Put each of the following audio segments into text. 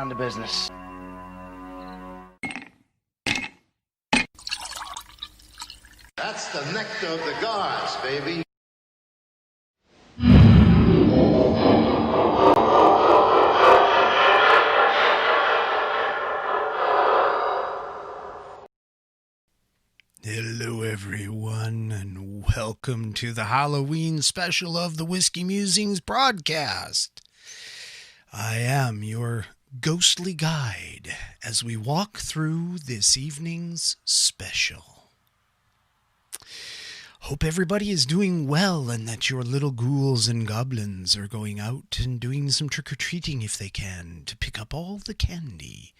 down to business. That's the nectar of the gods, baby. Hello, everyone, and welcome to the Halloween special of the Whiskey Musings broadcast. I am your ghostly guide as we walk through this evening's special. Hope everybody is doing well and that your little ghouls and goblins are going out and doing some trick-or-treating if they can to pick up all the candy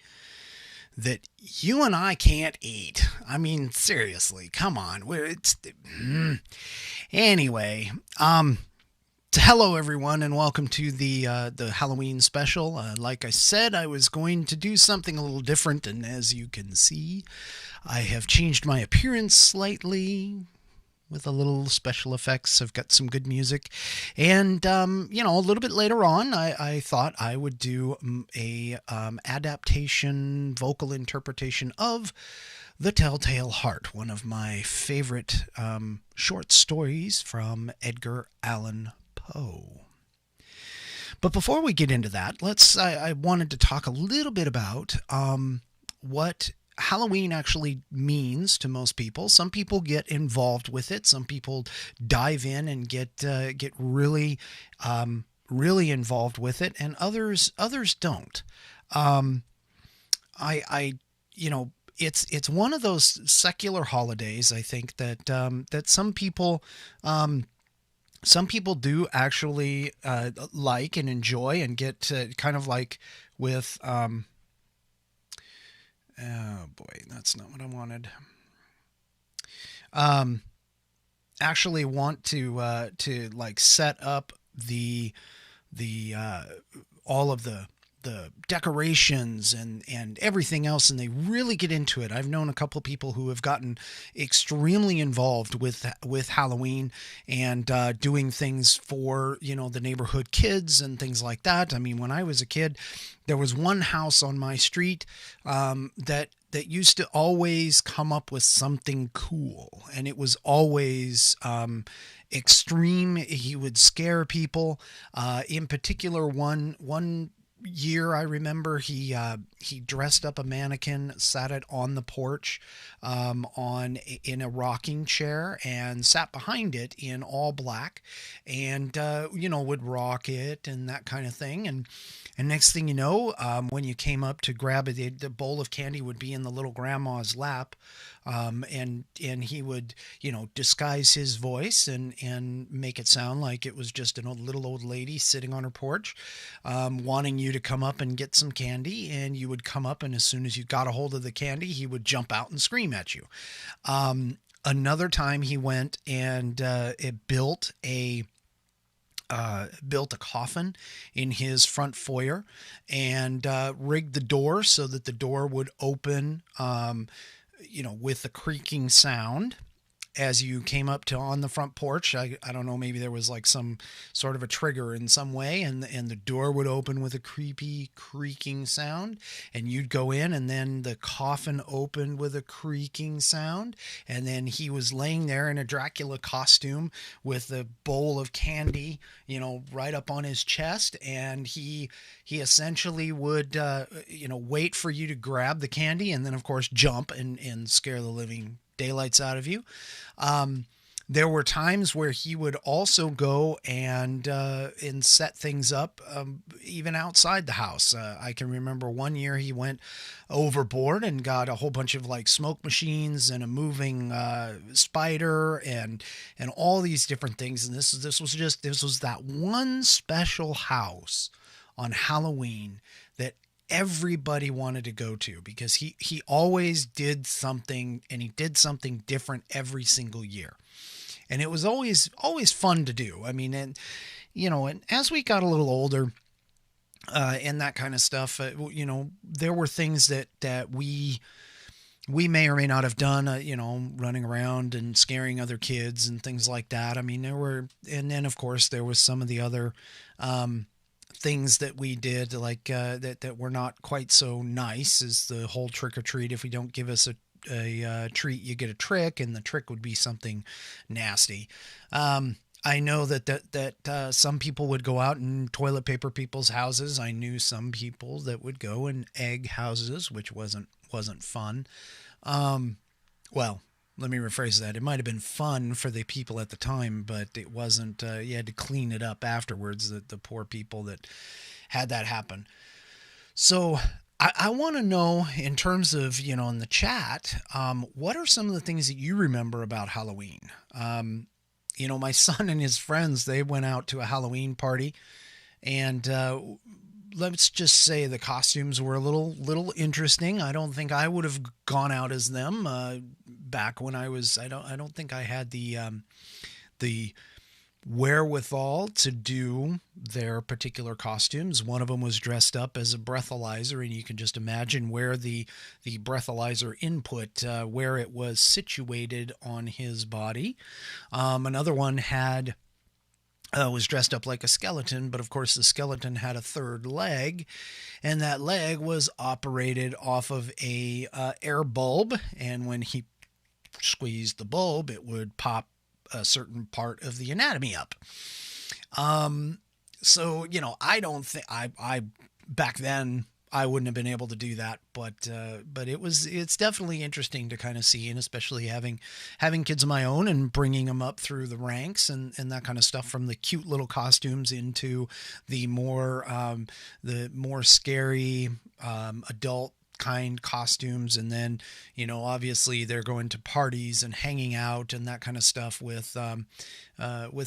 that you and I can't eat. I mean, seriously, come on. Anyway, hello everyone, and welcome to the Halloween special. Like I said, I was going to do something a little different, and as you can see, I have changed my appearance slightly with a little special effects. I've got some good music, and a little bit later on, I thought I would do a adaptation, vocal interpretation of The Telltale Heart, one of my favorite short stories from Edgar Allan Poe. But before we get into that, I wanted to talk a little bit about what Halloween actually means to most people. Some people get involved with it. Some people dive in and get really involved with it, and others don't. It's one of those secular holidays, I think, that some people do actually like and enjoy and get kind of like with. Oh boy, that's not what I wanted. Actually want to like set up the all of the decorations and everything else, and they really get into it. I've known a couple of people who have gotten extremely involved with Halloween and doing things for the neighborhood kids and things like that. I mean, when I was a kid, there was one house on my street that used to always come up with something cool, and it was always extreme. He would scare people. In particular, one year I remember he dressed up a mannequin, sat it on the porch in a rocking chair, and sat behind it in all black, and would rock it and that kind of thing. And next thing you know, when you came up to grab it, the bowl of candy would be in the little grandma's lap, and he would disguise his voice and make it sound like it was just an little old lady sitting on her porch, wanting you to come up and get some candy. And you would come up, and as soon as you got a hold of the candy, he would jump out and scream at you. Another time he went and built a coffin in his front foyer, and rigged the door so that the door would open with a creaking sound as you came up to on the front porch. I don't know, maybe there was like some sort of a trigger in some way, and the door would open with a creepy creaking sound, and you'd go in, and then the coffin opened with a creaking sound, and then he was laying there in a Dracula costume with a bowl of candy, right up on his chest, and he essentially would wait for you to grab the candy, and then of course jump and scare the living daylights out of you. There were times where he would also go and set things up even outside the house. I can remember one year he went overboard and got a whole bunch of like smoke machines and a moving spider and all these different things. And this was that one special house on Halloween that everybody wanted to go to, because he always did something, and he did something different every single year. And it was always fun to do. I mean, and as we got a little older, and that kind of stuff, there were things that we may or may not have done, running around and scaring other kids and things like that. I mean, and then of course there was some of the other, things that we did, like that were not quite so nice, is the whole trick or treat. If we don't give us a treat, you get a trick, and the trick would be something nasty. I know that some people would go out and toilet paper people's houses. I knew some people that would go and egg houses, which wasn't fun. Well, let me rephrase that. It might have been fun for the people at the time, but it wasn't. You had to clean it up afterwards. The poor people that had that happen. So I want to know, in terms of, in the chat, what are some of the things that you remember about Halloween? My son and his friends, they went out to a Halloween party, and let's just say the costumes were a little interesting. I don't think I would have gone out as them back when I was. I don't think I had the wherewithal to do their particular costumes. One of them was dressed up as a breathalyzer, and you can just imagine where the breathalyzer input, where it was situated on his body. Another one was dressed up like a skeleton, but of course the skeleton had a third leg, and that leg was operated off of a air bulb, and when he squeezed the bulb, it would pop a certain part of the anatomy up. So I don't think I back then I wouldn't have been able to do that, but it's definitely interesting to kind of see, and especially having kids of my own and bringing them up through the ranks and that kind of stuff, from the cute little costumes into the more scary adult kind costumes, and then obviously they're going to parties and hanging out and that kind of stuff with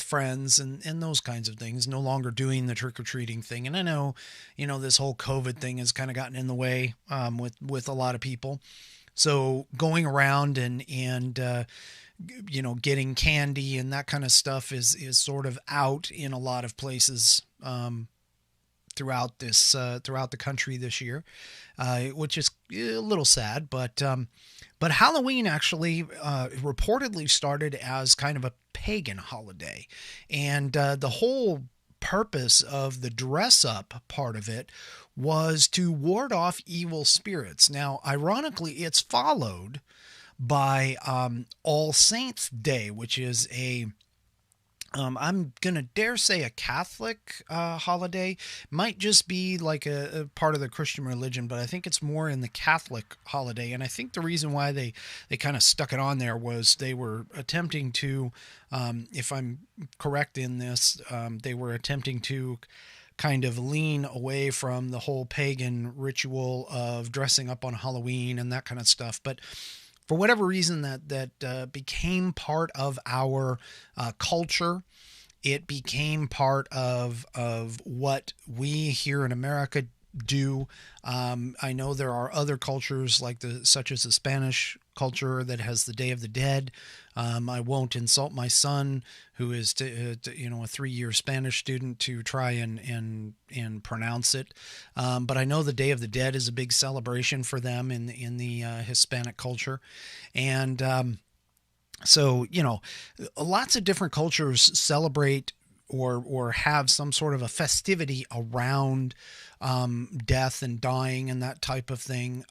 friends and those kinds of things, no longer doing the trick-or-treating thing. And I know this whole COVID thing has kind of gotten in the way with a lot of people, so going around and getting candy and that kind of stuff is sort of out in a lot of places throughout the country this year, which is a little sad. But Halloween actually reportedly started as kind of a pagan holiday, and the whole purpose of the dress up part of it was to ward off evil spirits. Now, ironically, it's followed by All Saints Day, which is I'm going to dare say a Catholic holiday. Might just be like a part of the Christian religion, but I think it's more in the Catholic holiday. And I think the reason why they kind of stuck it on there was they were attempting to, if I'm correct in this, they were attempting to kind of lean away from the whole pagan ritual of dressing up on Halloween and that kind of stuff. But for whatever reason, that became part of our culture. It became part of what we here in America do. I know there are other cultures such as the Spanish culture that has the Day of the Dead. I won't insult my son, who is a 3-year Spanish student, to try and pronounce it. But I know the Day of the Dead is a big celebration for them in the Hispanic culture, and so lots of different cultures celebrate or have some sort of a festivity around death and dying and that type of thing,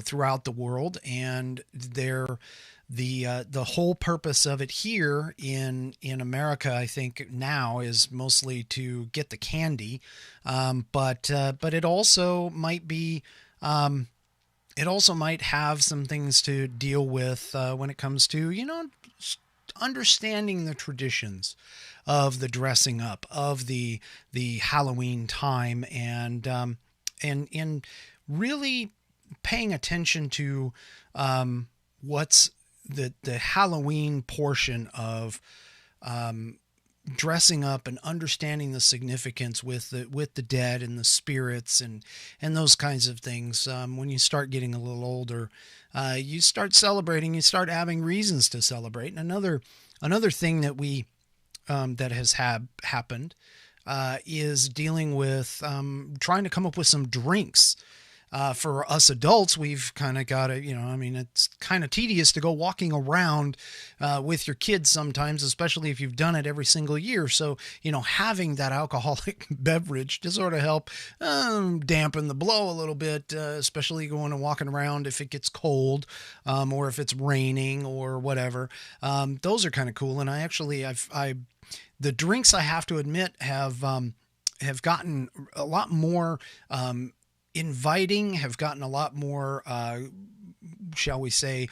throughout the world. And the whole purpose of it here in America, I think now, is mostly to get the candy. But it also might be, it also might have some things to deal with when it comes to, understanding the traditions of the dressing up of the Halloween time, and really paying attention to what's the Halloween portion of dressing up and understanding the significance with the dead and the spirits and those kinds of things. When you start getting a little older, you start celebrating, you start having reasons to celebrate. And another thing that that has happened is dealing with trying to come up with some drinks For us adults, we've kind of got to, it's kind of tedious to go walking around with your kids sometimes, especially if you've done it every single year. So, having that alcoholic beverage to sort of help dampen the blow a little bit, especially going and walking around if it gets cold or if it's raining or whatever. Those are kind of cool. And the drinks, I have to admit, have gotten a lot more inviting, have gotten a lot more, shall we say,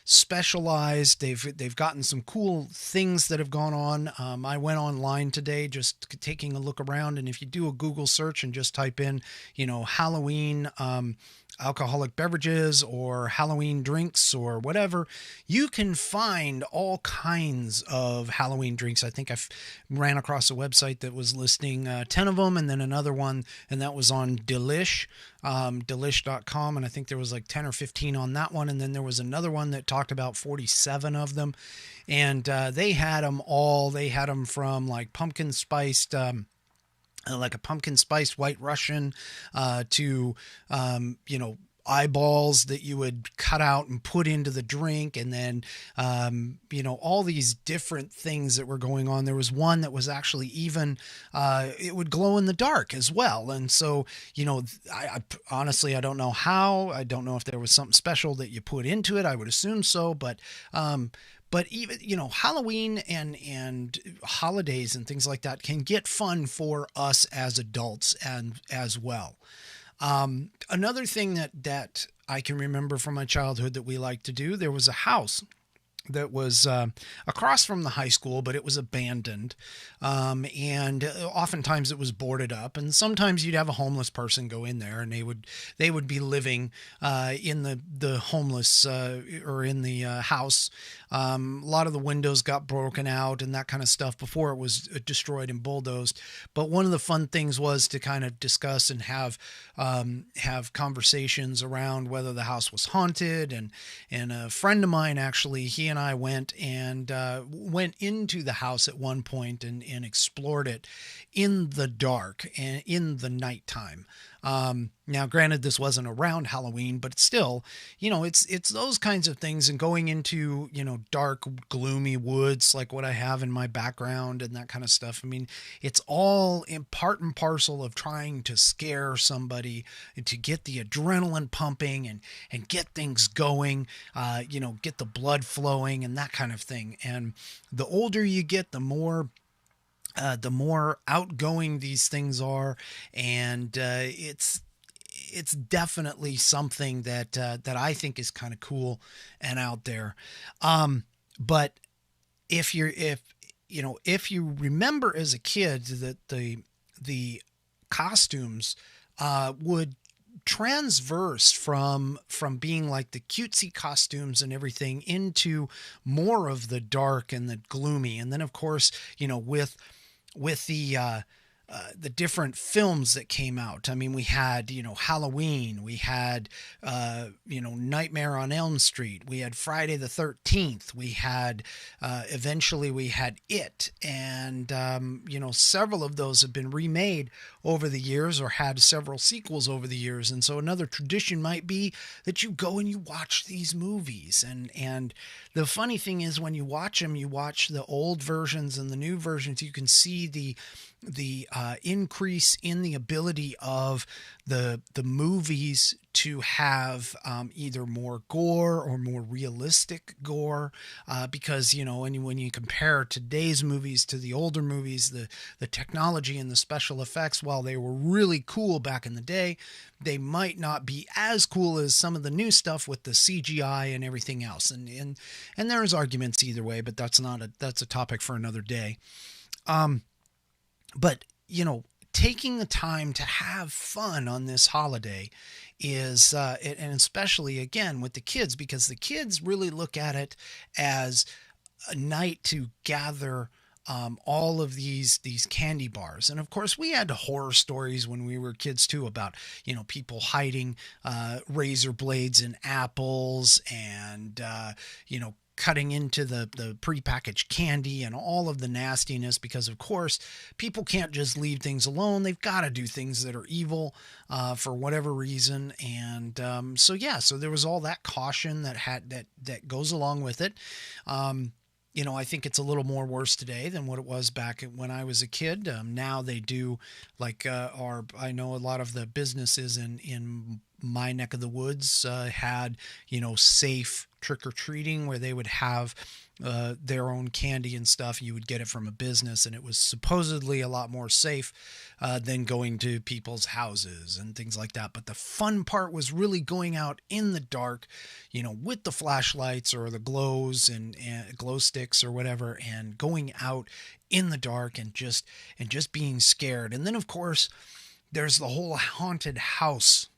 specialized. They've gotten some cool things that have gone on. I went online today just taking a look around, and if you do a Google search and just type in, Halloween alcoholic beverages or Halloween drinks or whatever, you can find all kinds of Halloween drinks. I think I ran across a website that was listing 10 of them, and then another one, and that was on delish.com, and I think there was like 10 or 15 on that one, and then there was another one that talked about 47 of them, and they had them all. They had them from like pumpkin spiced like a pumpkin spiced White Russian to eyeballs that you would cut out and put into the drink, and then all these different things that were going on. There was one that was actually even it would glow in the dark as well. And so I honestly, I don't know how. I don't know if there was something special that you put into it. I would assume so, but even, Halloween and holidays and things like that can get fun for us as adults and as well. Another thing that I can remember from my childhood that we liked to do, there was a house that was across from the high school, but it was abandoned. And oftentimes it was boarded up, and sometimes you'd have a homeless person go in there, and they would be living in the homeless or in the house. A lot of the windows got broken out and that kind of stuff before it was destroyed and bulldozed. But one of the fun things was to kind of discuss and have conversations around whether the house was haunted. And a friend of mine, actually, he and I went into the house at one point and explored it in the dark and in the nighttime. Now, granted, this wasn't around Halloween, but still, it's those kinds of things, and going into, dark, gloomy woods like what I have in my background and that kind of stuff. I mean, it's all in part and parcel of trying to scare somebody and to get the adrenaline pumping and get things going, get the blood flowing and that kind of thing. And the older you get, the more outgoing these things are, and it's definitely something that I think is kind of cool and out there. But if you remember as a kid that the costumes would transverse from being like the cutesy costumes and everything into more of the dark and the gloomy, and then of course with the different films that came out. I mean, we had, Halloween, we had, Nightmare on Elm Street, we had Friday the 13th, we had, eventually we had It, and, several of those have been remade over the years or had several sequels over the years. And so another tradition might be that you go and you watch these movies. And the funny thing is, when you watch them, you watch the old versions and the new versions, you can see the increase in the ability of the movies to have either more gore or more realistic gore, because when you compare today's movies to the older movies, the technology and the special effects, while they were really cool back in the day, they might not be as cool as some of the new stuff with the CGI and everything else. And there's arguments either way, but that's a topic for another day. But, taking the time to have fun on this holiday is, and especially again with the kids, because the kids really look at it as a night to gather all of these candy bars. And of course we had horror stories when we were kids too about, people hiding razor blades in apples and, cutting into the prepackaged candy and all of the nastiness, because of course people can't just leave things alone. They've got to do things that are evil for whatever reason. And so there was all that caution that goes along with it. I think it's a little more worse today than what it was back when I was a kid. Now they do like I know a lot of the businesses in my neck of the woods had, safe trick or treating where they would have their own candy and stuff. You would get it from a business, and it was supposedly a lot more safe than going to people's houses and things like that. But the fun part was really going out in the dark, with the flashlights or the glows and glow sticks or whatever, and going out in the dark and just being scared. And then of course there's the whole haunted house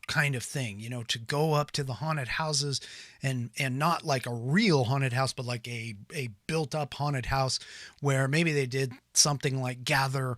kind of thing, to go up to the haunted houses and not like a real haunted house, but like a built up haunted house where maybe they did something like gather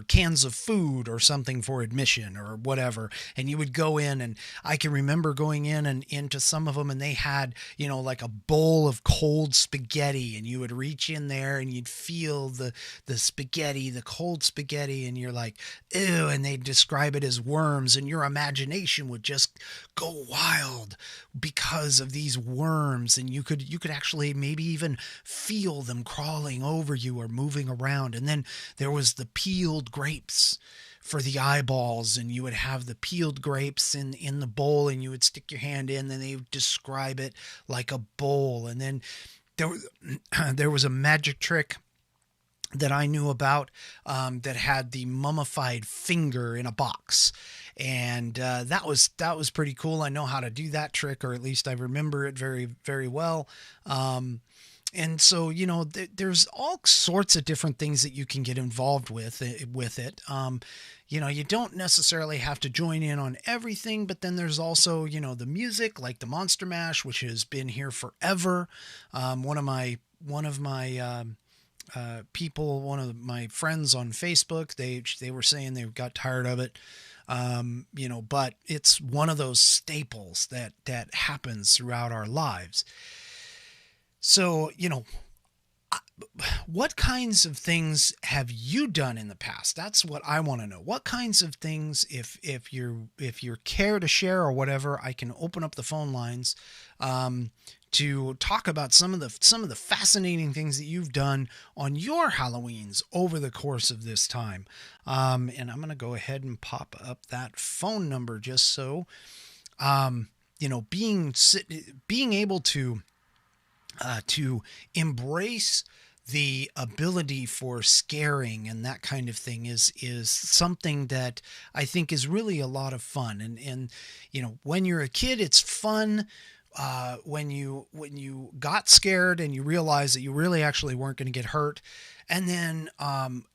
cans of food or something for admission or whatever. And you would go in, and I can remember going in and into some of them, and they had, like a bowl of cold spaghetti, and you would reach in there and you'd feel the spaghetti, the cold spaghetti, and you're like, ew, and they describe it as worms, and your imagination would just go wild because of these worms. And you could actually maybe even feel them crawling over you or moving around. And then there was the peeled grapes for the eyeballs, and you would have the peeled grapes in the bowl, and you would stick your hand in, and they would describe it like a bowl. And then there was a magic trick that I knew about that had the mummified finger in a box. And that was pretty cool. I know how to do that trick, or at least I remember it very, very well. And so, there's all sorts of different things that you can get involved with it. You don't necessarily have to join in on everything, but then there's also, the music, like the Monster Mash, which has been here forever. One of my people, one of my friends on Facebook, they were saying they got tired of it. But it's one of those staples that happens throughout our lives. So, what kinds of things have you done in the past? That's what I want to know. What kinds of things, if you're care to share or whatever, I can open up the phone lines to talk about some of the fascinating things that you've done on your Halloweens over the course of this time. And I'm going to go ahead and pop up that phone number just so, being able to embrace the ability for scaring and that kind of thing is something that I think is really a lot of fun. And when you're a kid, it's fun. When you got scared and you realize that you really actually weren't going to get hurt. And then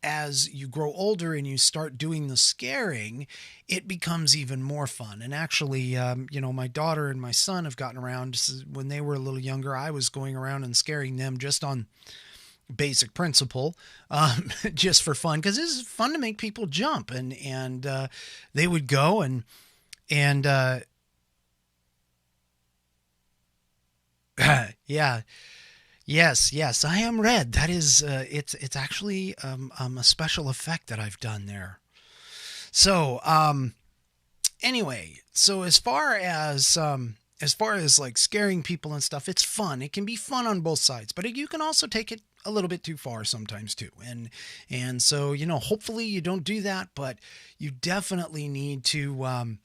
as you grow older and you start doing the scaring, it becomes even more fun. And actually, my daughter and my son have gotten around. When they were a little younger, I was going around and scaring them just on basic principle, just for fun, because this is fun to make people jump. And they would go and yeah. Yes, I am red. That is, it's actually a special effect that I've done there. So, anyway, so as far as like scaring people and stuff, it's fun. It can be fun on both sides, but you can also take it a little bit too far sometimes too. And so, hopefully you don't do that, but you definitely need to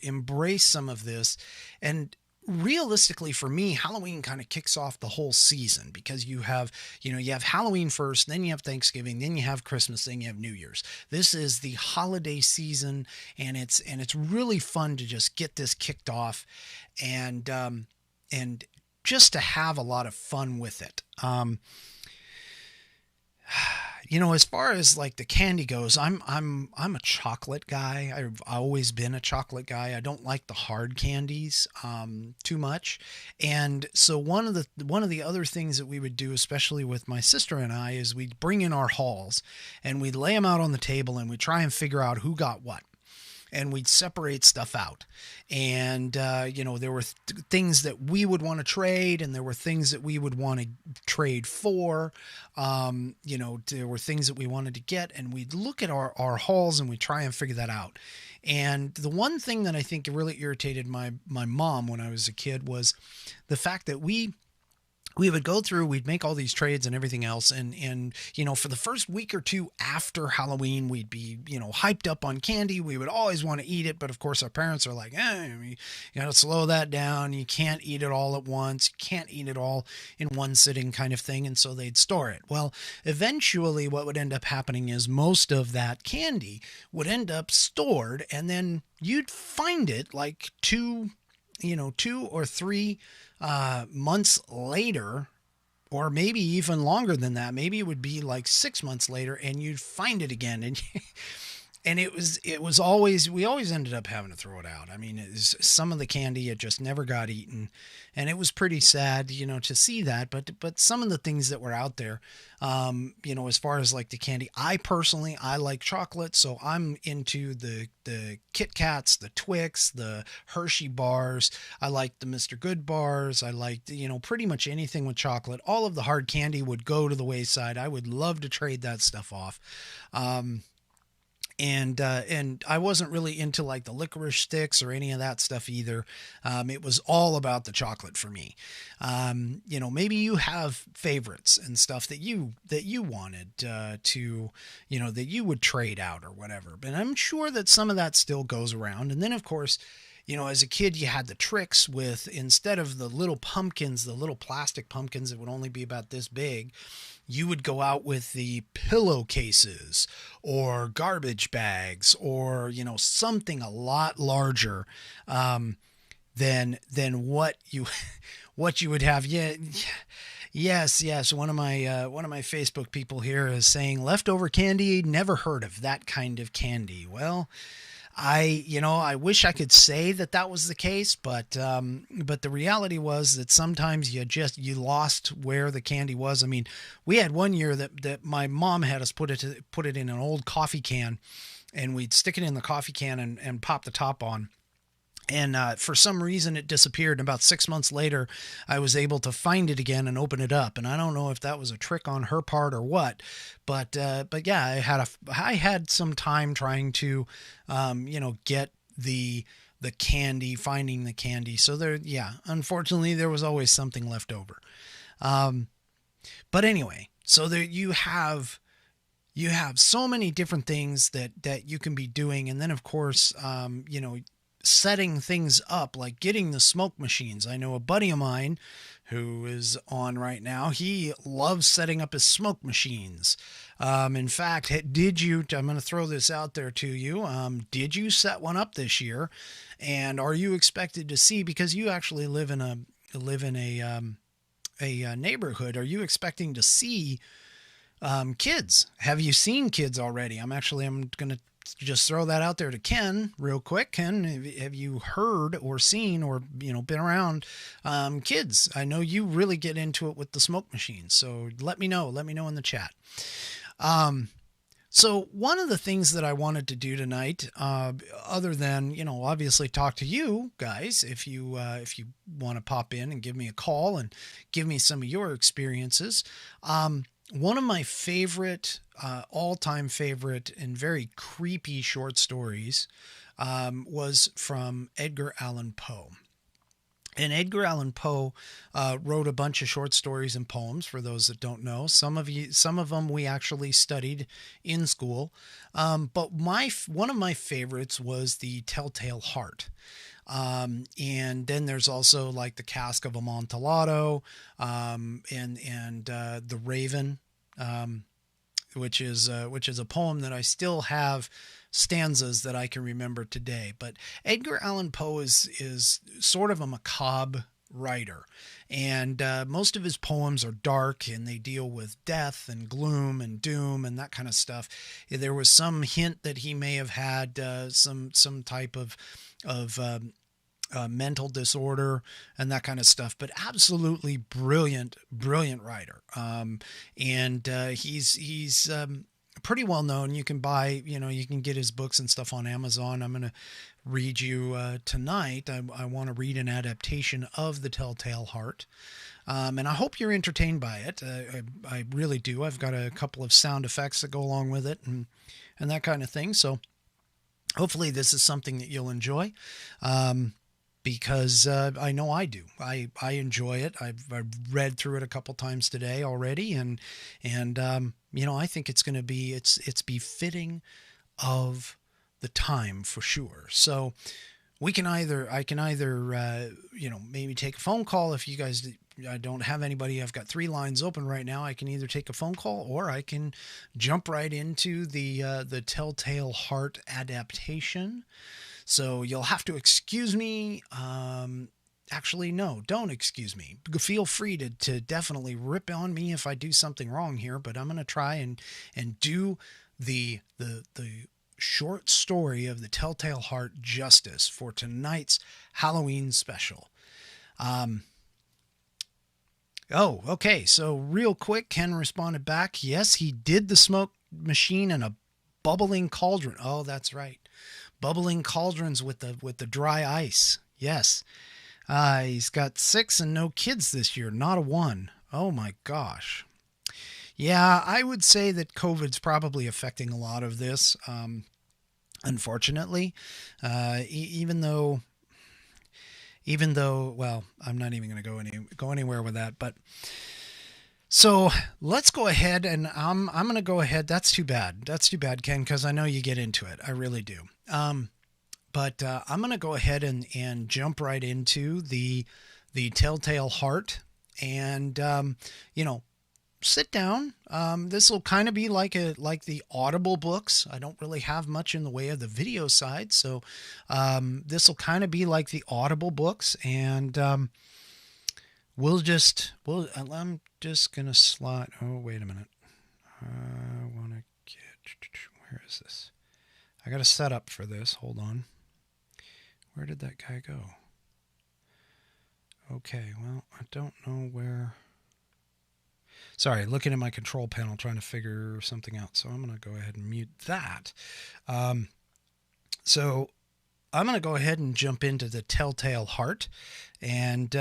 embrace some of this. And realistically, for me, Halloween kind of kicks off the whole season, because you have Halloween first, then you have Thanksgiving, then you have Christmas, then you have New Year's. This is the holiday season, and it's really fun to just get this kicked off and just to have a lot of fun with it. As far as like the candy goes, I'm a chocolate guy. I've always been a chocolate guy. I don't like the hard candies too much. And so one of the other things that we would do, especially with my sister and I, is we'd bring in our halls and we'd lay them out on the table and we'd try and figure out who got what. and we'd separate stuff out. And, there were things that we would want to trade, and there were things that we would want to trade for. There were things that we wanted to get, and we'd look at our hauls and we'd try and figure that out. And the one thing that I think really irritated my mom when I was a kid was the fact that we would go through, we'd make all these trades and everything else. And, for the first week or two after Halloween, we'd be, hyped up on candy. We would always want to eat it. But of course, our parents are like, you got to slow that down. You can't eat it all at once. You can't eat it all in one sitting kind of thing. And so they'd store it. Well, eventually what would end up happening is most of that candy would end up stored, and then you'd find it like 2 or 3 months later, or maybe even longer than that. Maybe it would be like 6 months later, and you'd find it again. And it was always, we always ended up having to throw it out. I mean, some of the candy, it just never got eaten, and it was pretty sad, to see that. But some of the things that were out there, as far as like the candy, I like chocolate. So I'm into the Kit Kats, the Twix, the Hershey bars. I like the Mr. Good bars. I liked, pretty much anything with chocolate. All of the hard candy would go to the wayside. I would love to trade that stuff off. And I wasn't really into like the licorice sticks or any of that stuff either. It was all about the chocolate for me. Maybe you have favorites and stuff that you wanted to, that you would trade out or whatever. But I'm sure that some of that still goes around. And then of course, as a kid, you had the tricks with, instead of the little pumpkins, the little plastic pumpkins that would only be about this big, you would go out with the pillowcases or garbage bags or, something a lot larger than what you would have. Yeah. Yes. One of my Facebook people here is saying leftover candy. Never heard of that kind of candy. Well, I wish I could say that was the case, but the reality was that sometimes you lost where the candy was. I mean, we had one year that my mom had us put it in an old coffee can, and we'd stick it in the coffee can and pop the top on. And for some reason, it disappeared. And about 6 months later, I was able to find it again and open it up. And I don't know if that was a trick on her part or what, but yeah, I had some time trying to, get the candy, finding the candy. So unfortunately, there was always something left over. But anyway, so there you have so many different things that you can be doing, and then of course, setting things up, like getting the smoke machines. I know a buddy of mine who is on right now. He loves setting up his smoke machines. In fact, I'm going to throw this out there to you. Did you set one up this year? And are you expected to see, because you actually live in a neighborhood, are you expecting to see kids? Have you seen kids already? I'm going to just throw that out there to Ken real quick. Ken, have you heard or seen or, been around kids? I know you really get into it with the smoke machines. So let me know in the chat. So one of the things that I wanted to do tonight, other than, obviously talk to you guys, if you want to pop in and give me a call and give me some of your experiences, one of my favorite, all-time favorite and very creepy short stories was from Edgar Allan Poe. And Edgar Allan Poe wrote a bunch of short stories and poems, for those that don't know. Some of them we actually studied in school. But one of my favorites was the Telltale Heart. And then there's also like the Cask of Amontillado, and the Raven, which is a poem that I still have stanzas that I can remember today. But Edgar Allan Poe is sort of a macabre writer, and most of his poems are dark, and they deal with death and gloom and doom and that kind of stuff. There was some hint that he may have had some type of mental disorder and that kind of stuff, but absolutely brilliant writer. And he's pretty well known. You can buy, you can get his books and stuff on Amazon. I'm going to read you tonight. I want to read an adaptation of The Telltale Heart. And I hope you're entertained by it. I really do. I've got a couple of sound effects that go along with it and that kind of thing. So hopefully this is something that you'll enjoy. Because I know I do. I enjoy it. I've read through it a couple times today already, and I think it's going to be it's befitting of the time for sure. So I can either maybe take a phone call if you guys. I don't have anybody. I've got 3 lines open right now. I can either take a phone call or I can jump right into the Telltale Heart adaptation. So you'll have to excuse me. Actually, no, don't excuse me. Feel free to definitely rip on me if I do something wrong here, but I'm going to try and do the short story of the Telltale Heart justice for tonight's Halloween special. Okay. So real quick, Ken responded back. Yes, he did the smoke machine and a bubbling cauldron. Oh, that's right. Bubbling cauldrons with the dry ice. Yes. He's got 6 and no kids this year. Not a 1. Oh my gosh. Yeah, I would say that COVID's probably affecting a lot of this. Unfortunately, even though, well, I'm not even going to go anywhere with that, but so let's go ahead and I'm going to go ahead. That's too bad. That's too bad, Ken, because I know you get into it. I really do. But I'm going to go ahead and jump right into the Telltale Heart and, sit down. This will kind of be like the Audible books. I don't really have much in the way of the video side. So this will kind of be like the Audible books. And I'm just going to slot. Oh, wait a minute. I want to get, where is this? I got a setup for this. Hold on. Where did that guy go? Okay, well, I don't know where. Sorry, looking at my control panel, trying to figure something out. So I'm going to go ahead and mute that. So I'm going to go ahead and jump into the Telltale Heart and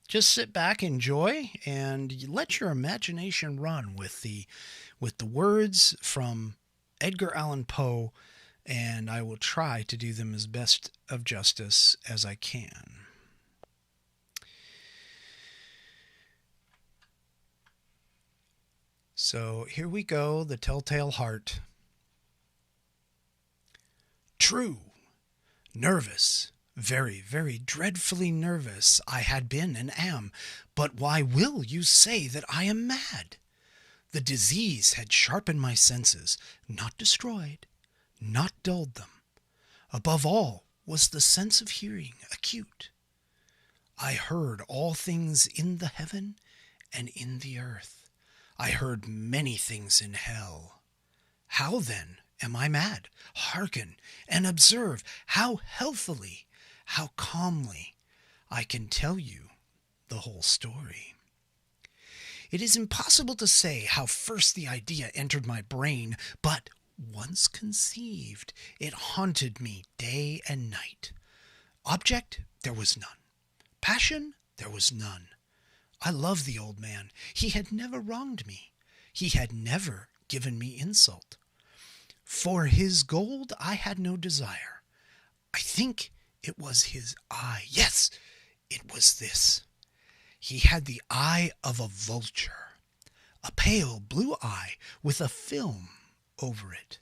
just sit back, enjoy, and let your imagination run with the words from Edgar Allan Poe. And I will try to do them as best of justice as I can. So here we go, the Telltale Heart. True. Nervous. Very, very dreadfully nervous I had been and am. But why will you say that I am mad? The disease had sharpened my senses, not destroyed. Not dulled them. Above all was the sense of hearing acute. I heard all things in the heaven and in the earth. I heard many things in hell. How then am I mad? Hearken and observe how healthily, how calmly I can tell you the whole story. It is impossible to say how first the idea entered my brain, but once conceived, it haunted me day and night. Object, there was none. Passion, there was none. I loved the old man. He had never wronged me. He had never given me insult. For his gold I had no desire. I think it was his eye. Yes, it was this. He had the eye of a vulture, a pale blue eye with a film over it.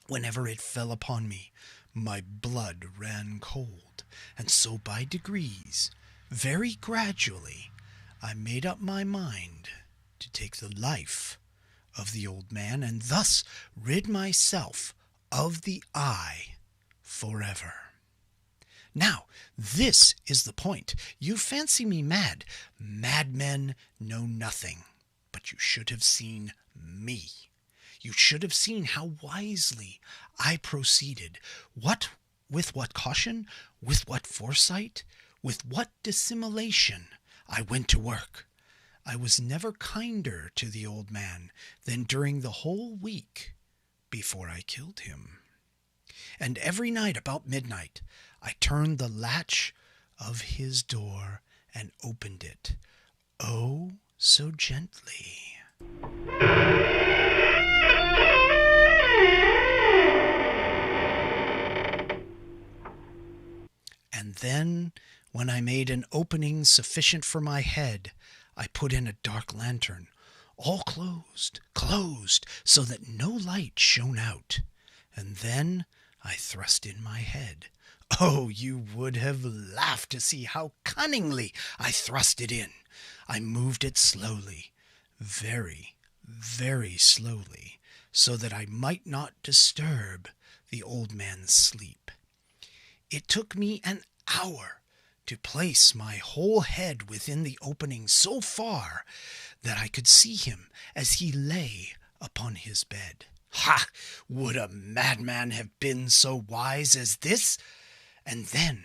Whenever it fell upon me, my blood ran cold, and so by degrees, very gradually, I made up my mind to take the life of the old man, and thus rid myself of the eye forever. Now, this is the point. You fancy me mad. Madmen know nothing, but you should have seen me. You should have seen how wisely I proceeded, with what caution, with what foresight, with what dissimulation I went to work. I was never kinder to the old man than during the whole week before I killed him. And every night about midnight, I turned the latch of his door and opened it, oh, so gently. And then, when I made an opening sufficient for my head, I put in a dark lantern, all closed, so that no light shone out. And then I thrust in my head. Oh, you would have laughed to see how cunningly I thrust it in. I moved it slowly, very, very slowly, so that I might not disturb the old man's sleep. It took me an hour to place my whole head within the opening so far that I could see him as he lay upon his bed. Ha! Would a madman have been so wise as this? And then,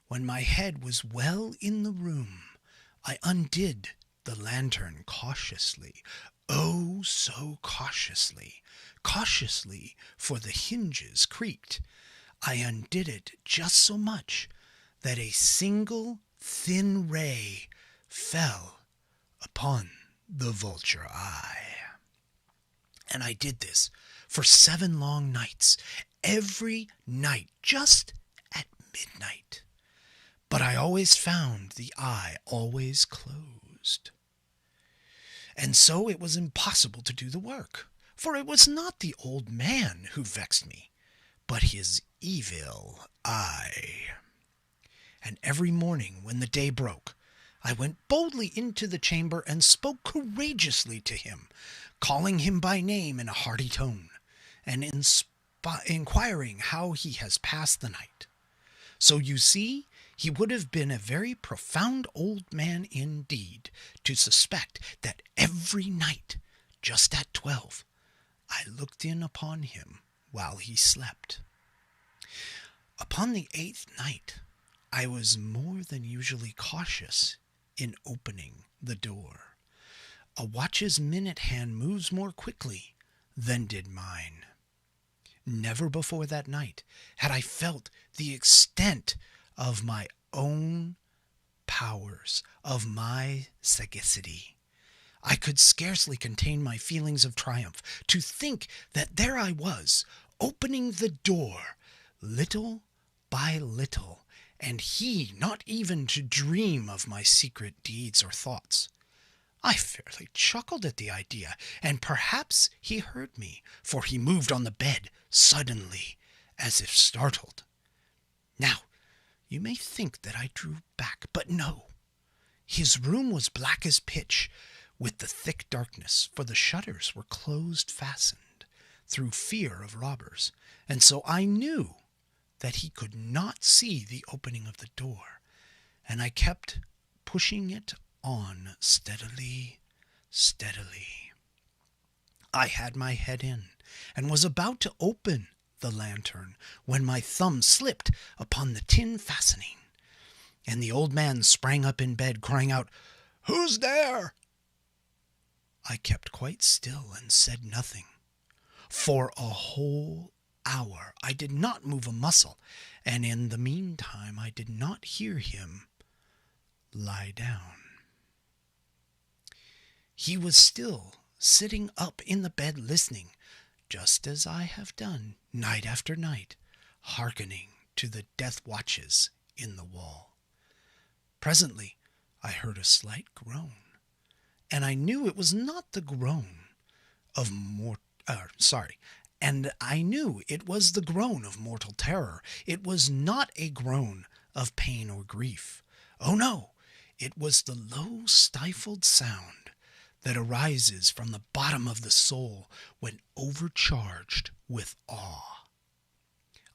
when my head was well in the room, I undid the lantern cautiously, oh, so cautiously, for the hinges creaked. I undid it just so much that a single thin ray fell upon the vulture eye. And I did this for 7 long nights, every night, just at midnight. But I always found the eye always closed. And so it was impossible to do the work, for it was not the old man who vexed me, but his evil eye. And every morning when the day broke, I went boldly into the chamber and spoke courageously to him, calling him by name in a hearty tone, and inquiring how he has passed the night. So you see, he would have been a very profound old man indeed to suspect that every night, just at 12, I looked in upon him while he slept. Upon the 8th night, I was more than usually cautious in opening the door. A watch's minute hand moves more quickly than did mine. Never before that night had I felt the extent of my own powers, of my sagacity. I could scarcely contain my feelings of triumph to think that there I was, opening the door, little by little, and he not even to dream of my secret deeds or thoughts. I fairly chuckled at the idea, and perhaps he heard me, for he moved on the bed suddenly, as if startled. Now, you may think that I drew back, but no. His room was black as pitch, with the thick darkness, for the shutters were closed fastened, through fear of robbers, and so I knew that he could not see the opening of the door, and I kept pushing it on steadily. I had my head in, and was about to open the lantern, when my thumb slipped upon the tin fastening, and the old man sprang up in bed, crying out, "Who's there?" I kept quite still and said nothing. For a whole hour I did not move a muscle, and in the meantime I did not hear him lie down. He was still sitting up in the bed listening, just as I have done night after night, hearkening to the death watches in the wall. Presently I heard a slight groan, and I knew it was not the groan of I knew it was the groan of mortal terror. It was not a groan of pain or grief. Oh no, it was the low stifled sound that arises from the bottom of the soul when overcharged with awe.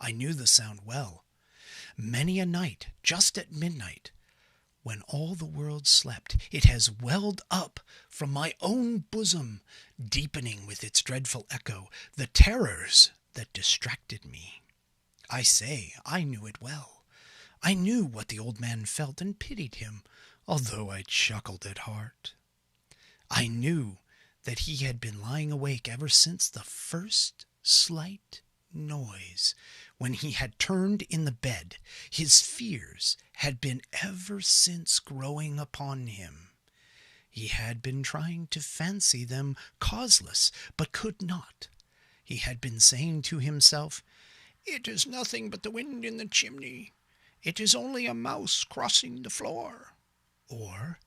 I knew the sound well. Many a night, just at midnight, when all the world slept, it has welled up from my own bosom, deepening with its dreadful echo the terrors that distracted me. I say, I knew it well. I knew what the old man felt and pitied him, although I chuckled at heart. I knew that he had been lying awake ever since the first slight noise when he had turned in the bed. His fears had been ever since growing upon him. He had been trying to fancy them causeless, but could not. He had been saying to himself, "It is nothing but the wind in the chimney. It is only a mouse crossing the floor." Or,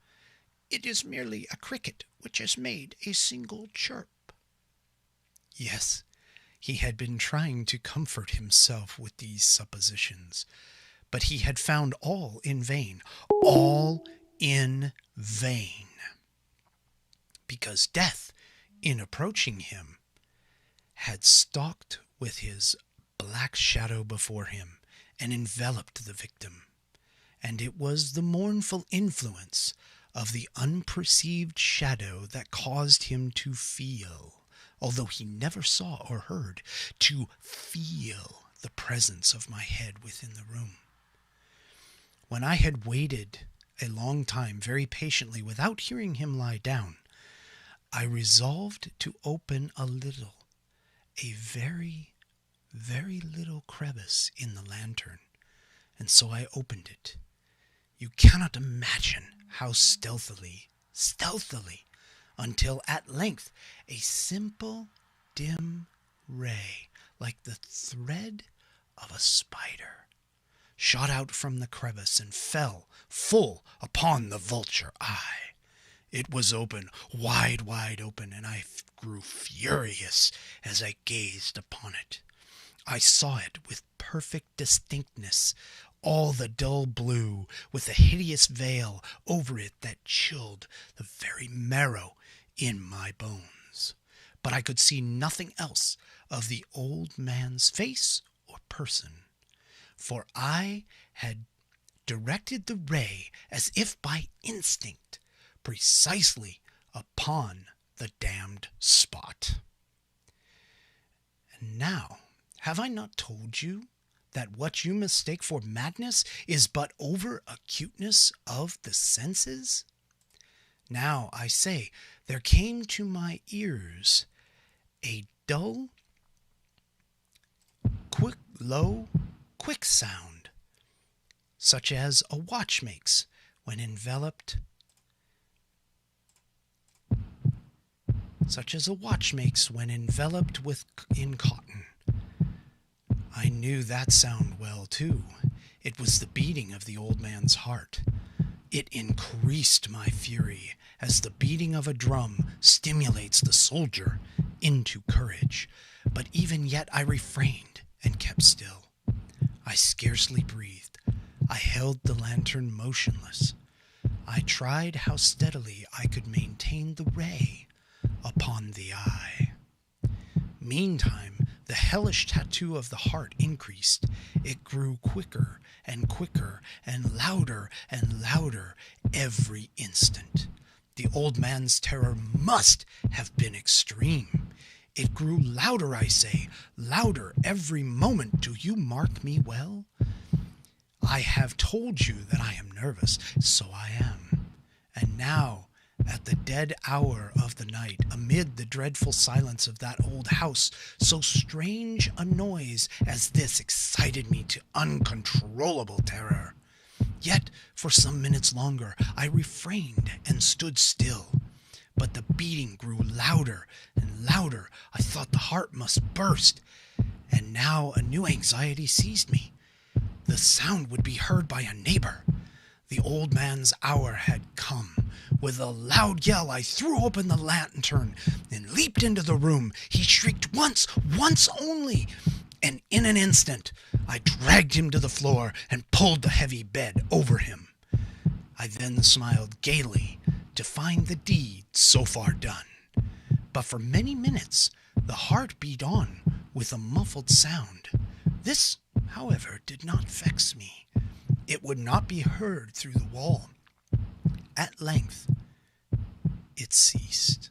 "It is merely a cricket which has made a single chirp." Yes, he had been trying to comfort himself with these suppositions, but he had found all in vain. All in vain. Because death, in approaching him, had stalked with his black shadow before him and enveloped the victim. And it was the mournful influence of the unperceived shadow that caused him to feel, although he never saw or heard, to feel the presence of my head within the room. When I had waited a long time very patiently without hearing him lie down, I resolved to open a very, very little crevice in the lantern, and so I opened it. You cannot imagine how stealthily, until at length a simple, dim ray, like the thread of a spider, shot out from the crevice and fell full upon the vulture eye. It was open, wide open, and I grew furious as I gazed upon it. I saw it with perfect distinctness, all the dull blue, with a hideous veil over it that chilled the very marrow in my bones. But I could see nothing else of the old man's face or person, for I had directed the ray as if by instinct precisely upon the damned spot. And now, have I not told you that what you mistake for madness is but over acuteness of the senses? Now, I say, there came to my ears a dull, low, quick sound, such as a watch makes when enveloped in cotton. I knew that sound well, too. It was the beating of the old man's heart. It increased my fury, as the beating of a drum stimulates the soldier into courage. But even yet I refrained and kept still. I scarcely breathed. I held the lantern motionless. I tried how steadily I could maintain the ray upon the eye. Meantime, the hellish tattoo of the heart increased. It grew quicker and quicker and louder every instant. The old man's terror must have been extreme. It grew louder, I say, louder every moment. Do you mark me well? I have told you that I am nervous, so I am. And now, at the dead hour of the night, amid the dreadful silence of that old house, so strange a noise as this excited me to uncontrollable terror. Yet, for some minutes longer, I refrained and stood still. But the beating grew louder and louder. I thought the heart must burst. And now a new anxiety seized me. The sound would be heard by a neighbor. The old man's hour had come. With a loud yell, I threw open the lantern and leaped into the room. He shrieked once only, and in an instant, I dragged him to the floor and pulled the heavy bed over him. I then smiled gaily to find the deed so far done. But for many minutes, the heart beat on with a muffled sound. This, however, did not vex me. It would not be heard through the wall. At length, it ceased.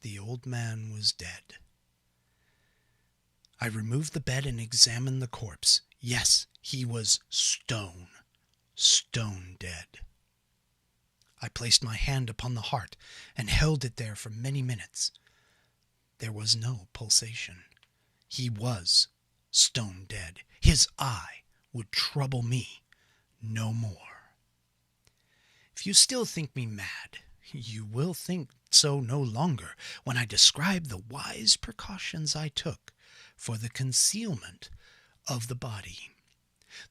The old man was dead. I removed the bed and examined the corpse. Yes, he was stone dead. I placed my hand upon the heart and held it there for many minutes. There was no pulsation. He was stone dead. His eye would trouble me no more. If you still think me mad, you will think so no longer when I describe the wise precautions I took for the concealment of the body.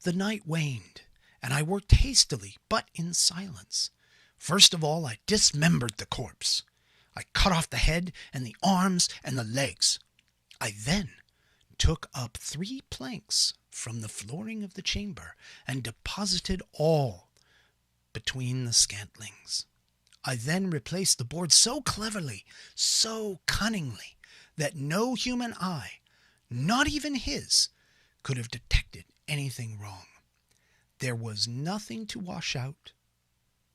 The night waned, and I worked hastily, but in silence. First of all, I dismembered the corpse. I cut off the head and the arms and the legs. I then took up 3 planks from the flooring of the chamber and deposited all between the scantlings. I then replaced the board so cleverly, so cunningly, that no human eye, not even his, could have detected anything wrong. There was nothing to wash out,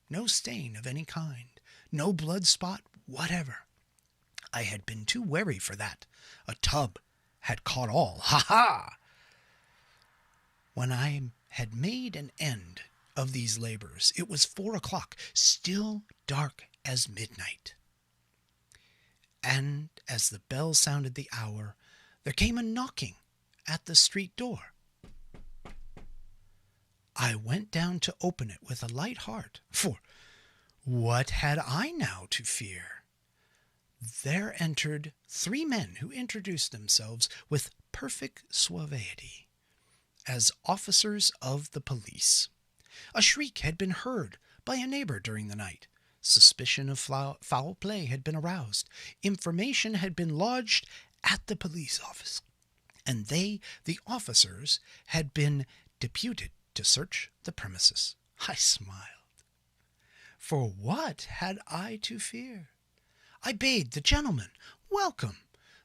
no stain of any kind, no blood spot whatever. I had been too wary for that. A tub had caught all. Ha ha! When I had made an end of these labors, it was 4 o'clock, still dark as midnight. And as the bell sounded the hour, there came a knocking at the street door. I went down to open it with a light heart, for what had I now to fear? There entered 3 men who introduced themselves with perfect suavity as officers of the police. A shriek had been heard by a neighbor during the night. Suspicion of foul play had been aroused. Information had been lodged at the police office, and they, the officers, had been deputed to search the premises. I smiled. For what had I to fear? I bade the gentleman welcome.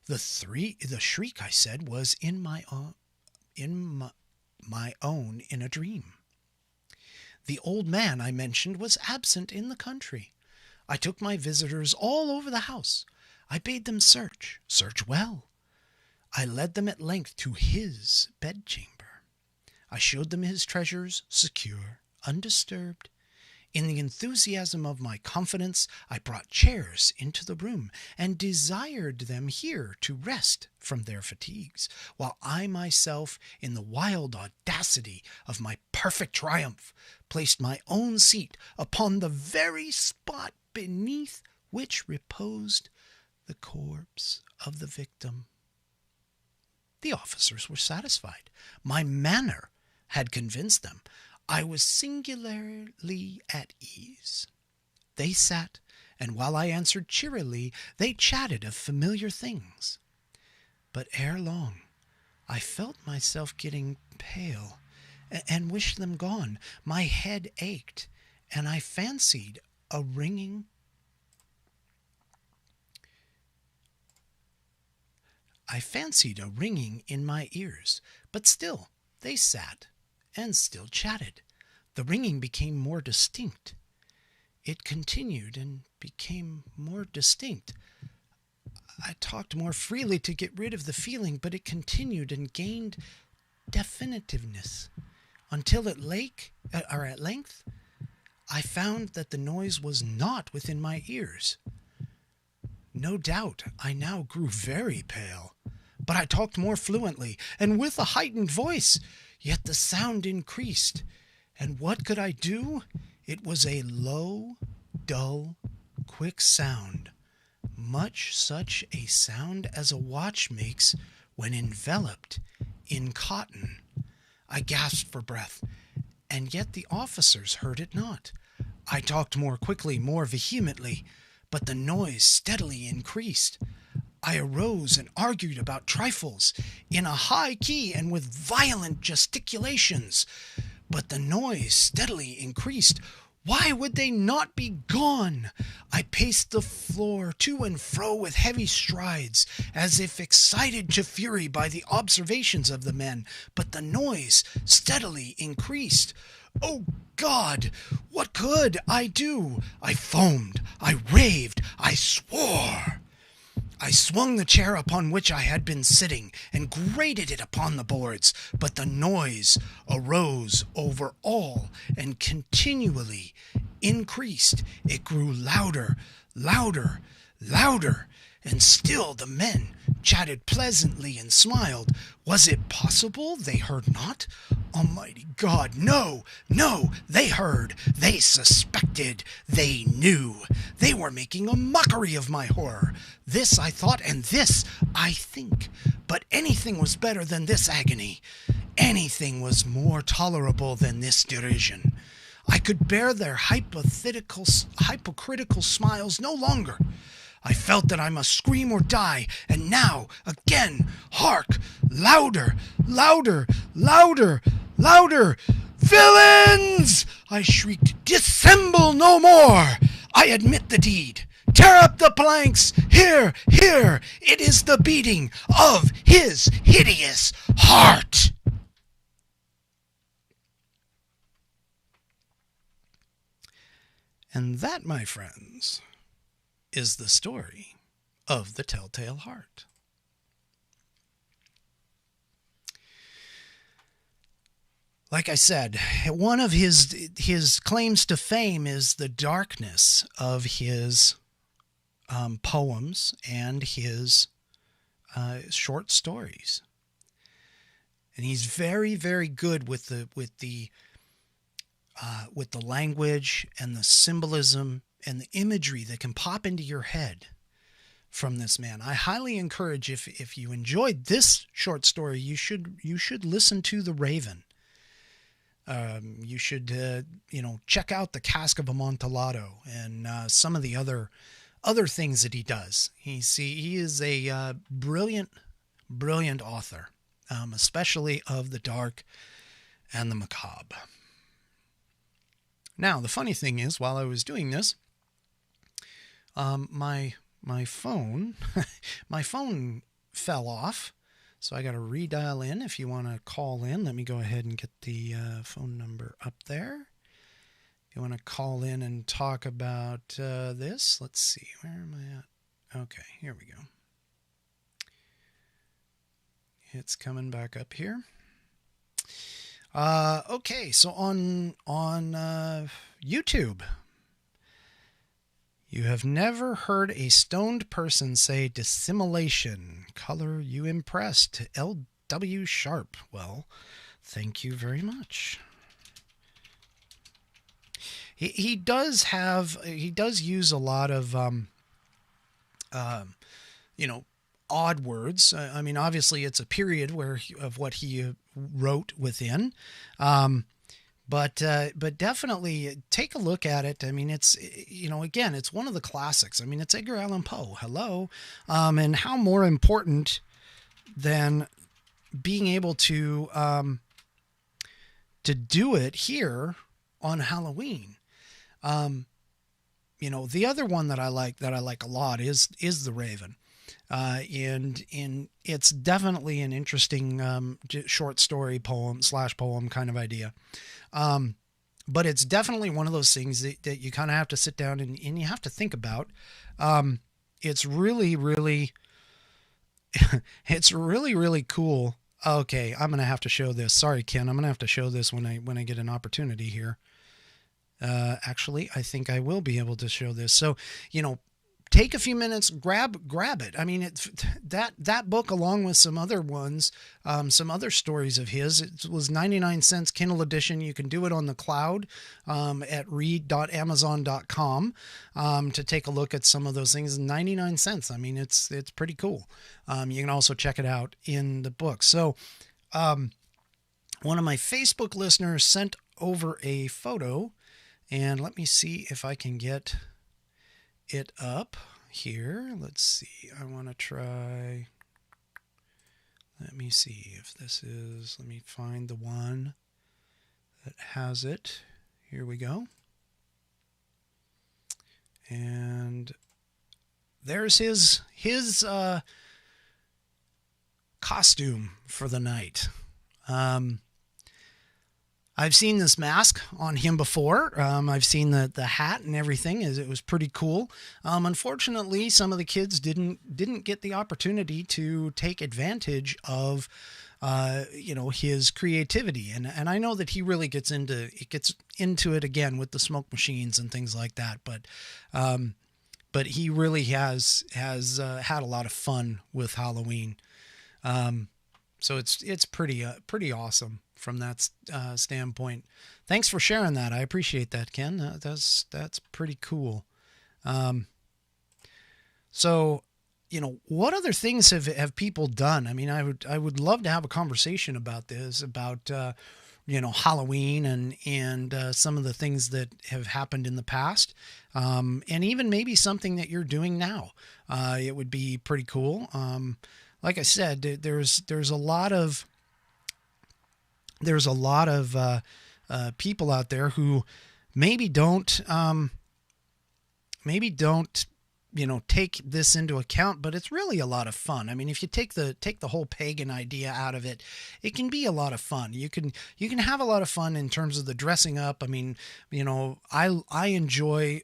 The shriek, I said, was in my own in a dream. The old man I mentioned was absent in the country. I took my visitors all over the house. I bade them search well. I led them at length to his bedchamber. I showed them his treasures, secure, undisturbed. In the enthusiasm of my confidence, I brought chairs into the room and desired them here to rest from their fatigues, while I myself, in the wild audacity of my perfect triumph, placed my own seat upon the very spot beneath which reposed the corpse of the victim. The officers were satisfied. My manner had convinced them. I was singularly at ease. They sat, and while I answered cheerily, they chatted of familiar things. But ere long, I felt myself getting pale, and wished them gone. My head ached, and I fancied a ringing in my ears, but still they sat and still chatted. The ringing became more distinct. It continued and became more distinct. I talked more freely to get rid of the feeling, but it continued and gained definitiveness until at length I found that the noise was not within my ears. No doubt I now grew very pale, but I talked more fluently and with a heightened voice, yet the sound increased. And what could I do? It was a low, dull, quick sound, much such a sound as a watch makes when enveloped in cotton. I gasped for breath, and yet the officers heard it not. I talked more quickly, more vehemently, but the noise steadily increased. I arose and argued about trifles in a high key and with violent gesticulations, but the noise steadily increased. Why would they not be gone? I paced the floor to and fro with heavy strides, as if excited to fury by the observations of the men, but the noise steadily increased. Oh God, what could I do? I foamed, I raved, I swore. I swung the chair upon which I had been sitting and grated it upon the boards, but the noise arose over all and continually increased. It grew louder, louder, louder, and still the men chatted pleasantly and smiled. Was it possible they heard not? Almighty God, no, no, they heard, they suspected, they knew. They were making a mockery of my horror. This I thought, and this I think. But anything was better than this agony. Anything was more tolerable than this derision. I could bear their hypocritical smiles no longer. I felt that I must scream or die, and now, again, hark! Louder, louder, louder, louder! Villains! I shrieked, dissemble no more! I admit the deed. Tear up the planks! Here, here! It is the beating of his hideous heart! And that, my friends, is the story of the Telltale Heart. Like I said, one of his claims to fame is the darkness of his poems and his short stories. And he's very, very good with the language and the symbolism and the imagery that can pop into your head from this man. I highly encourage, if you enjoyed this short story, you should listen to The Raven. You should check out The Cask of Amontillado and some of the other things that he does. He is a brilliant author, especially of the dark and the macabre. Now, the funny thing is, while I was doing this, my phone fell off, so I got to redial in. If you want to call in, let me go ahead and get the phone number up there. If you want to call in and talk about this, let's see, where am I at? Okay, here we go. It's coming back up here. Okay, so on YouTube, you have never heard a stoned person say dissimulation. Color you impressed. L.W. Sharp. Well, thank you very much. He does use a lot of odd words. I mean, obviously it's a period of what he wrote within. But definitely take a look at it. I mean, it's, again, it's one of the classics. I mean, it's Edgar Allan Poe. Hello. And how more important than being able to do it here on Halloween. The other one that I like a lot is The Raven. And it's definitely an interesting short story poem kind of idea. But it's definitely one of those things that you kind of have to sit down and you have to think about. It's really, really, it's really, really cool. Okay, I'm going to have to show this. Sorry, Ken. I'm going to have to show this when I get an opportunity here. Actually, I think I will be able to show this. So, take a few minutes, grab it. I mean, that book, along with some other ones, some other stories of his, it was 99 cents Kindle edition. You can do it on the cloud at read.amazon.com to take a look at some of those things. 99 cents. I mean, it's pretty cool. You can also check it out in the book. So one of my Facebook listeners sent over a photo, and let me see if I can get it up here. Let's see. I want to try. Let me see if this is. Let me find the one that has it. Here we go. And there's his costume for the night. I've seen this mask on him before. I've seen the hat and everything. It was pretty cool. Unfortunately, some of the kids didn't get the opportunity to take advantage of his creativity. And I know that he really gets into it again with the smoke machines and things like that. But he really has had a lot of fun with Halloween. So it's pretty awesome from that standpoint. Thanks for sharing that. I appreciate that, Ken. That's pretty cool. So, what other things have people done? I mean, I would love to have a conversation about this, about Halloween and some of the things that have happened in the past, and even maybe something that you're doing now. It would be pretty cool. Like I said, there's a lot of people out there who maybe don't take this into account, but it's really a lot of fun. I mean, if you take the whole pagan idea out of it, it can be a lot of fun. You can have a lot of fun in terms of the dressing up. I mean, I enjoy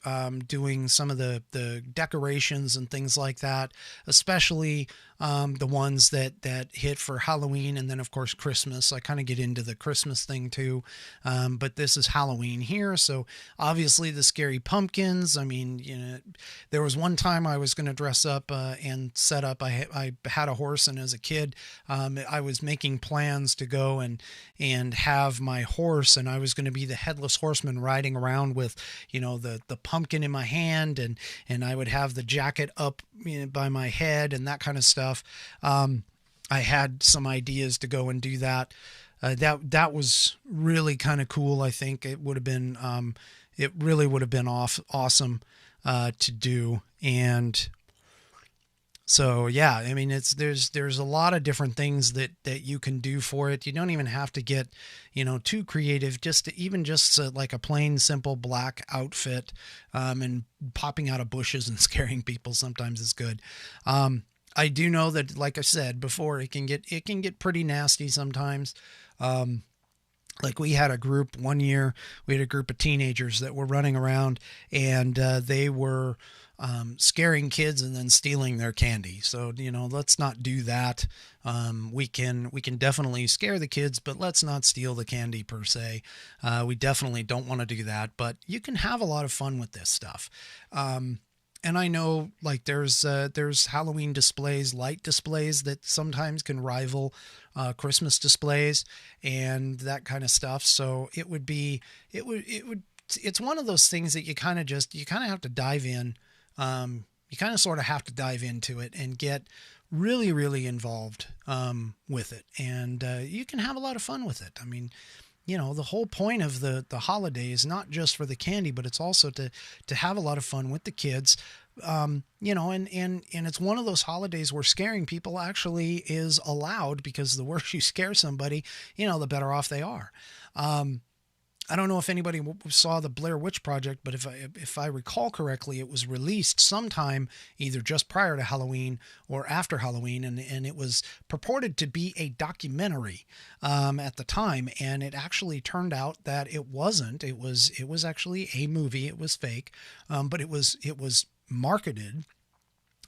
doing some of the decorations and things like that, especially the ones that hit for Halloween, and then of course Christmas. I kind of get into the Christmas thing too, but this is Halloween here, so obviously the scary pumpkins. I mean, there was one time I was going to dress up and set up. I had a horse, and as a kid, I was making plans to go and have my horse, and I was going to be the headless horseman riding around with the pumpkin in my hand, and I would have the jacket up by my head and that kind of stuff. I had some ideas to go and do that. That was really kind of cool. I think it would have been it really would have been awesome to do. And so yeah, I mean, there's a lot of different things that you can do for it. You don't even have to get too creative. Just like a plain simple black outfit, and popping out of bushes and scaring people sometimes is good. I do know that, like I said before, it can get pretty nasty sometimes. Like we had a group one year, we had a group of teenagers that were running around, and they were scaring kids and then stealing their candy. So, let's not do that. We can definitely scare the kids, but let's not steal the candy per se. We definitely don't want to do that, but you can have a lot of fun with this stuff. And I know, like, there's Halloween displays, light displays that sometimes can rival Christmas displays and that kind of stuff. So it's one of those things that you kind of have to dive in. You kind of sort of have to dive into it and get really, really involved with it. And you can have a lot of fun with it. I mean, the whole point of the holiday is not just for the candy, but it's also to have a lot of fun with the kids. And it's one of those holidays where scaring people actually is allowed, because the worse you scare somebody, the better off they are. I don't know if anybody saw the Blair Witch Project, but if I recall correctly, it was released sometime either just prior to Halloween or after Halloween, and it was purported to be a documentary at the time, and it actually turned out that it wasn't. It was actually a movie. It was fake, but it was marketed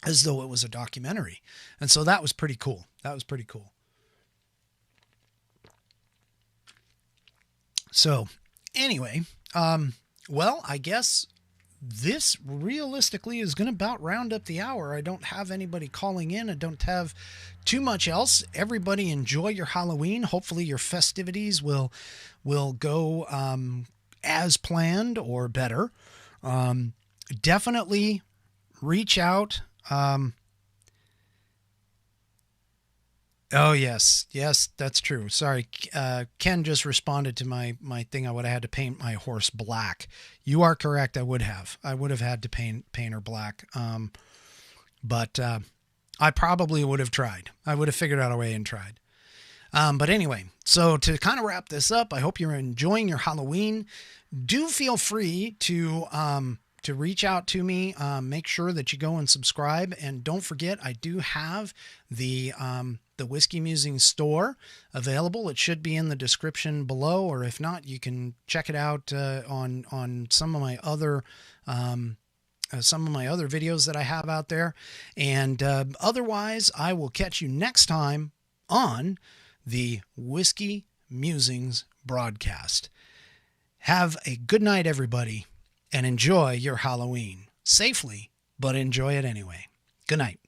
as though it was a documentary, and so that was pretty cool. So anyway, well, I guess this realistically is going to about round up the hour. I don't have anybody calling in. I don't have too much else. Everybody enjoy your Halloween. Hopefully your festivities will go as planned or better. Definitely reach out. Oh, yes, that's true. Sorry, Ken just responded to my thing. I would have had to paint my horse black. You are correct. I would have had to paint her black. But I probably would have tried. I would have figured out a way and tried. But anyway, so to kind of wrap this up, I hope you're enjoying your Halloween. Do feel free to reach out to me. Make sure that you go and subscribe, and don't forget, I do have the Whiskey Musing store available. It should be in the description below, or if not, you can check it out on some of my other videos that I have out there. And otherwise, I will catch you next time on the Whiskey Musings broadcast. Have a good night, everybody, and enjoy your Halloween. Safely, but enjoy it anyway. Good night.